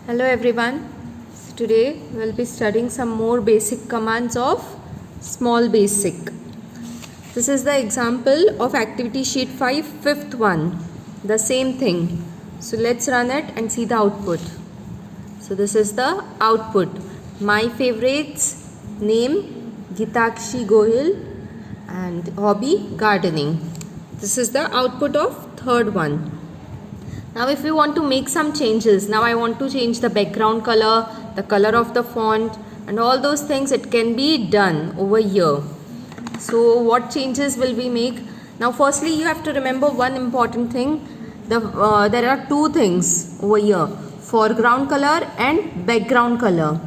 Hello everyone. Today we will be studying some more basic commands of small basic. This is the example of activity sheet 5, fifth one. The same thing. So let's run it and see the output. So this is the output. My favorites, name Gitakshi Gohil and hobby gardening. This is the output of third one. Now if we want to make some changes, now I want to change the background color, the color of the font and all those things, it can be done over here. So what changes will we make? Now firstly you have to remember one important thing. There are two things over here, foreground color and background color.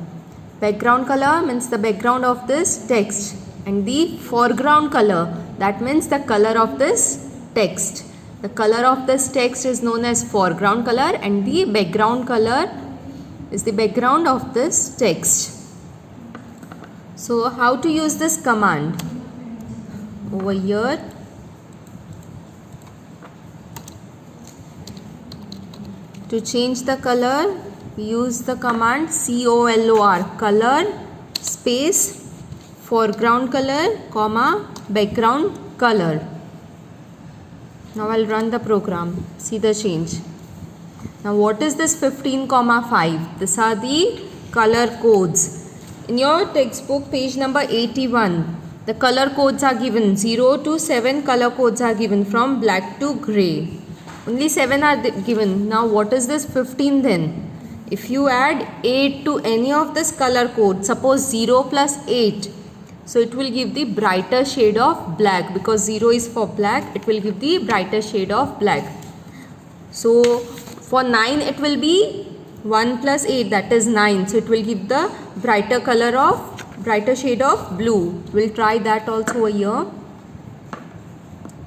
Background color means the background of this text and the foreground color, that means the color of this text. The color of this text is known as foreground color and the background color is the background of this text. So how to use this command? Over here, to change the color, we use the command COLOR, color space foreground color, comma background color. Now I'll run the program. See the change. Now what is this 15,5? These are the color codes. In your textbook page number 81, the color codes are given. 0 to 7 color codes are given from black to grey. Only 7 are given. Now what is this 15 then? If you add 8 to any of this color code, suppose 0 plus 8. So it will give the brighter shade of black, because 0 is for black, it will give the brighter shade of black. So for 9 it will be 1 plus 8, that is 9. So it will give the brighter shade of blue. We'll try that also here.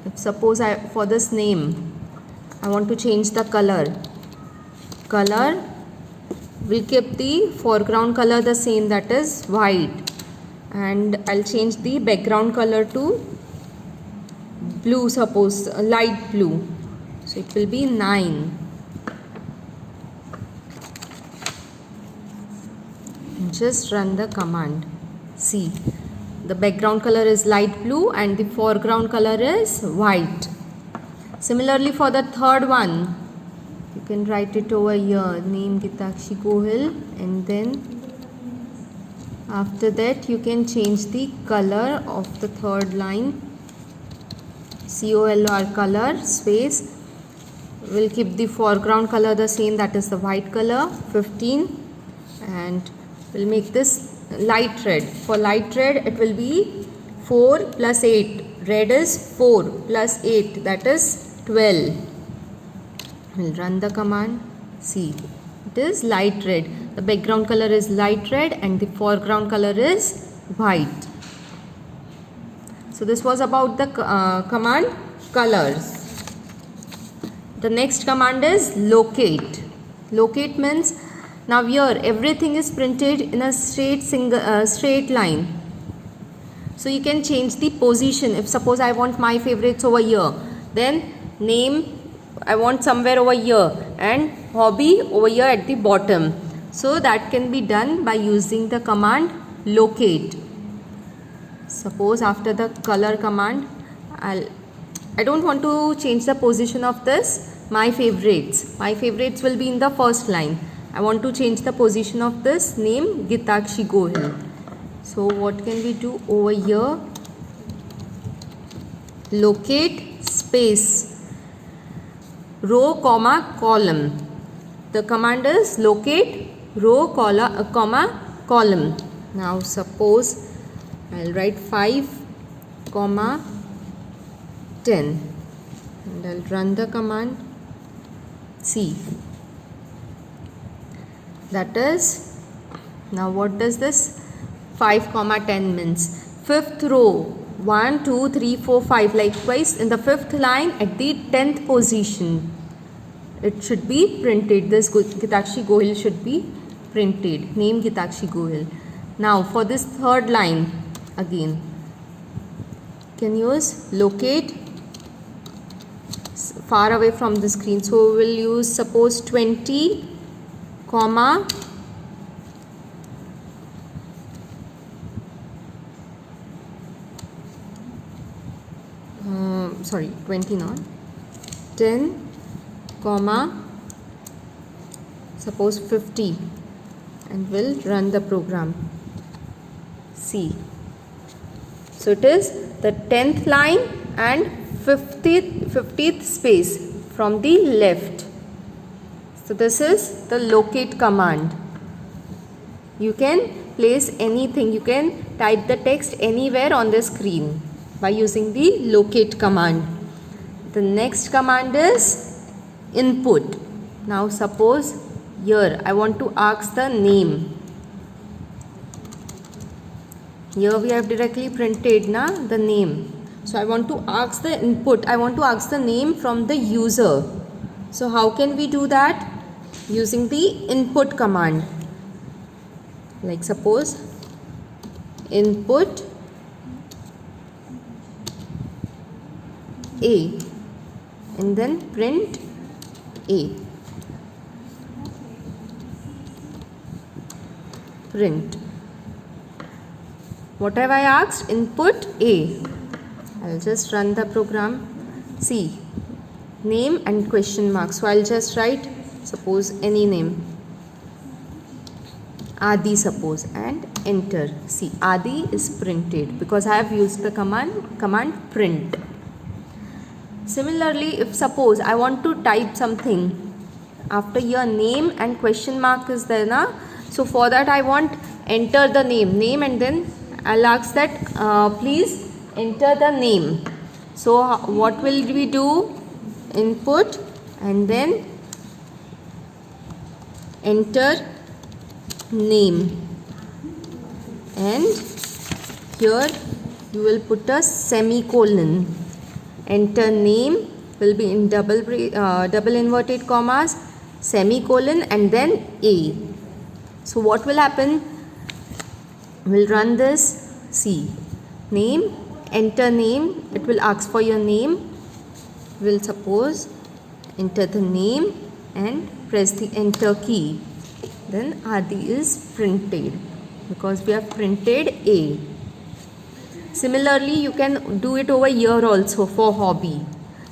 If suppose for this name I want to change the color. We'll keep the foreground color the same, that is white. And I'll change the background color to blue, suppose light blue. So it will be 9. Just run the command. See, the background color is light blue and the foreground color is white. Similarly for the third one, you can write it over here, name Gitakshi Gohil, and then after that you can change the color of the third line, COLOR, color space. We'll keep the foreground color the same, that is the white color, 15, and we'll make this light red. For light red it will be 4 plus 8. Red is 4 plus 8, that is 12. We'll run the command. See, it is light red. The background color is light red and the foreground color is white. So this was about the command colors. The next command is locate. Locate means, now here everything is printed in a straight line. So you can change the position. If suppose I want my favorites over here, then name I want somewhere over here and hobby over here at the bottom. So that can be done by using the command locate. Suppose after the color command, I don't want to change the position of this my favorites. My favorites will be in the first line. I want to change the position of this name Gitakshi Gohil. So what can we do over here? Locate space row comma column. The command is locate row comma column. Now suppose I'll write 5 comma 10 and I'll run the command. See, that is, now what does this 5 comma 10 means? Fifth row, 1 2 3 4 5, likewise in the fifth line at the 10th position it should be printed. This Gitakshi Gohil should be printed, name Gitakshi Gohil. Now for this third line again, can use locate far away from the screen. So we will use suppose 20 comma, sorry, 20 not, 10, comma, suppose 50, and we'll run the program. See. So it is the 10th line and 50th space from the left. So this is the locate command. You can place anything, you can type the text anywhere on the screen by using the locate command. The next command is input. Now suppose here I want to ask the name. Here we have directly printed the name. So I want to ask the input. I want to ask the name from the user. So how can we do that? Using the input command. Like suppose input A and then print A. Print. What have I asked? Input A. I'll just run the program. See, name and question mark. So I'll just write, suppose any name. Adi suppose, and enter. See, Adi is printed because I have used the command print. Similarly, if suppose I want to type something after your name and question mark is there so for that I want enter the name and then I'll ask that please enter the name. So what will we do? Input and then enter name, and here you will put a semicolon. Enter name will be in double inverted commas, semicolon, and then A. So what will happen? We'll run this. See, name, enter name. It will ask for your name. We'll suppose enter the name and press the enter key. Then Adi is printed because we have printed A. Similarly, you can do it over here also for hobby.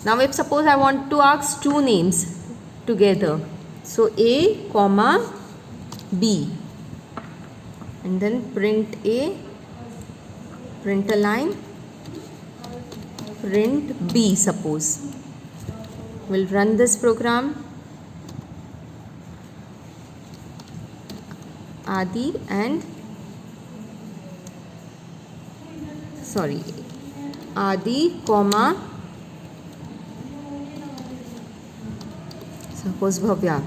Now if suppose I want to ask two names together. So A, comma, B. And then print A, print a line, print B suppose. We'll run this program. Adi and Adi, comma, suppose Bhavya.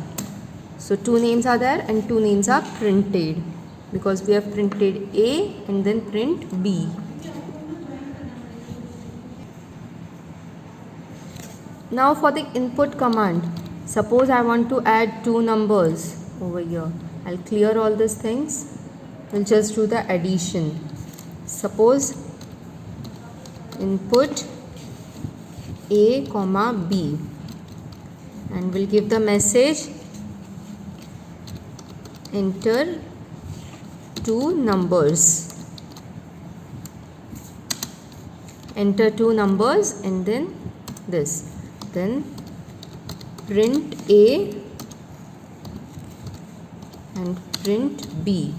So two names are there and two names are printed because we have printed A and then print B. Now for the input command, suppose I want to add two numbers over here. I'll clear all these things. We'll just do the addition. Suppose input A, comma, B, and we'll give the message enter two numbers. Enter two numbers and then this. Then print A and print B.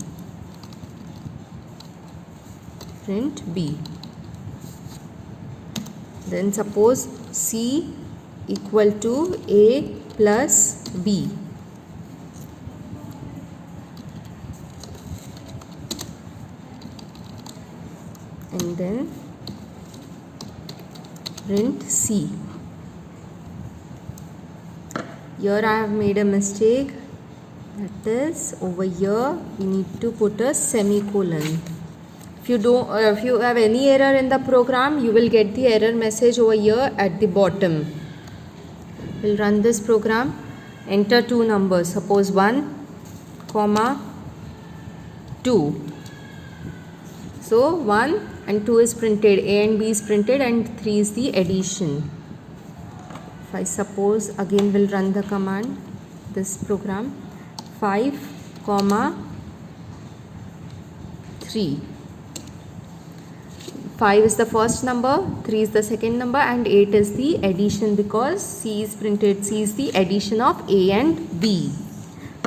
Print B. Then suppose C equal to A plus B. And then print C. Here I have made a mistake. That is, over here we need to put a semicolon. If you have any error in the program, you will get the error message over here at the bottom. We'll run this program. Enter two numbers. Suppose 1, comma, 2. So 1 and 2 is printed. A and B is printed and 3 is the addition. If I suppose again we'll run the command, this program. 5, comma 3. 5 is the first number, 3 is the second number, and 8 is the addition, because C is printed. C is the addition of A and B.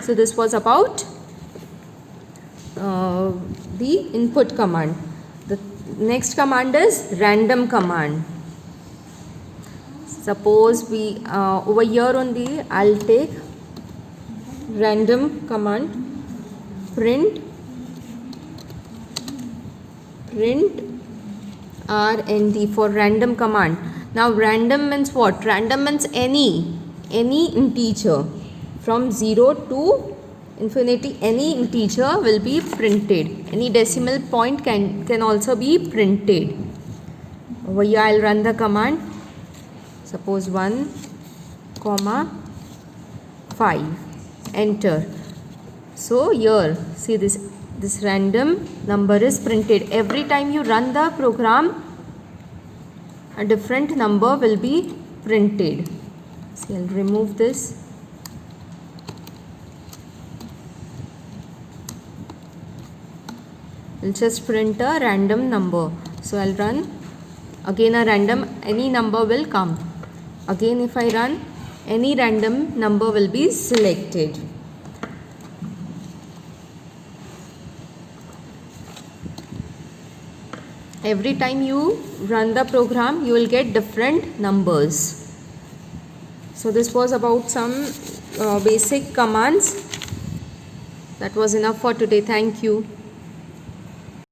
So this was about the input command. The next command is random command. Suppose we over here only I'll take random command, print RND for random command. Now random means what? Random means any integer from 0 to infinity. Any integer will be printed. Any decimal point can also be printed. Over here I'll run the command. Suppose 1, comma 5. Enter. So here see this random number is printed. Every time you run the program, a different number will be printed. See, I'll remove this. I'll just print a random number. So I'll run again a random, any number will come. Again if I run, any random number will be selected. Every time you run the program, you will get different numbers. So this was about some basic commands. That was enough for today. Thank you.